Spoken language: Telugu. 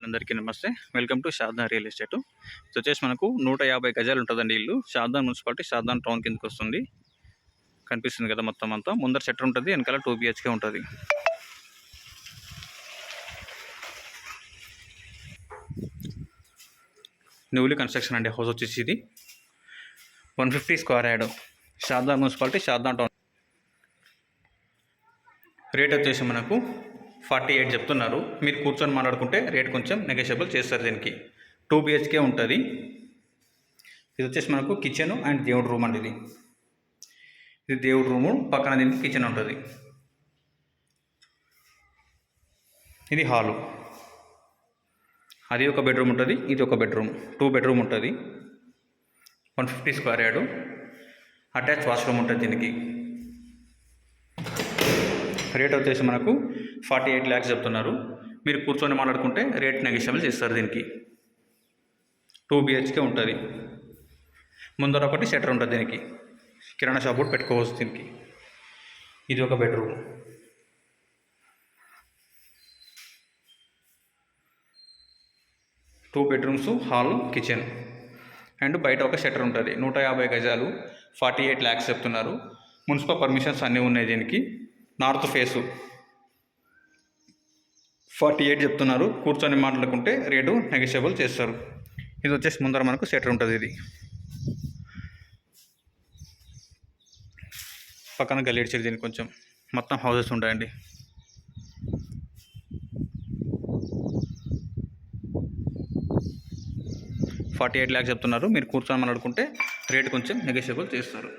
అందరికీ నమస్తే. Welcome to Shaddan real estate. ఇది వచ్చేసి మనకు 150 గజాలు ఉంటుందండి ఇల్లు. షాద్దాన్ మున్సిపాలిటీ, షాద్దాన్ టౌన్ కిందకి వస్తుంది. కనిపిస్తుంది కదా మొత్తం అంతా. ముందర షట్టర్ ఉంటుంది, వెనకాల 2 BHK ఉంటుంది. న్యూలీ కన్స్ట్రక్షన్ అండి హౌస్ వచ్చేసి ఇది 150 square yard. Shaddan municipality, Shaddan town. Rate వచ్చేసి మనకు 48 చెప్తున్నారు. మీరు కూర్చొని మాట్లాడుకుంటే రేట్ కొంచెం నెగోషియబుల్ చేస్తారు. దీనికి 2 BHK ఉంటుంది. ఇది వచ్చేసి మనకు కిచెన్ అండ్ దేవుడు రూమ్ అండి. ఇది దేవుడు రూము, పక్కన దీనికి కిచెన్ ఉంటుంది. ఇది హాలు. అది ఒక బెడ్రూమ్ ఉంటుంది, ఇది ఒక బెడ్రూమ్. 2 బెడ్రూమ్ ఉంటుంది. 150 స్క్వేర్ యార్డు. అటాచ్ వాష్రూమ్ ఉంటుంది దీనికి. రేట్ వచ్చేసి మనకు 48 lakhs చెప్తున్నారు. మీరు కూర్చొని మాట్లాడుకుంటే రేట్ నెగోషియబుల్ చేస్తారు. దీనికి 2 BHK ఉంటుంది. ముందర ఒకటి షట్టర్ ఉంటుంది. దీనికి కిరాణా షాప్ కూడా పెట్టుకోవచ్చు. దీనికి ఇది ఒక bedroom. Two bedrooms, hall, kitchen and బయట ఒక షట్టర్ ఉంటుంది. 150 గజాలు, 48 lakhs చెప్తున్నారు. మున్సిపల్ పర్మిషన్స్ అన్నీ ఉన్నాయి. దీనికి నార్త్ ఫేసు 48 చెప్తున్నారు. కూర్చొని మాట్లాడుకుంటే రేటు నెగోషియబుల్ చేస్తారు. ఇది వచ్చేసి ముందర మనకు షట్టర్ ఉంటుంది. ఇది పక్కన గల్లీ సైడ్ దీనికి కొంచెం మొత్తం హౌసెస్ ఉంటాయండి. $48 lakhs చెప్తున్నారు. మీరు కూర్చొని మాట్లాడుకుంటే రేటు కొంచెం నెగోషియబుల్ చేస్తారు.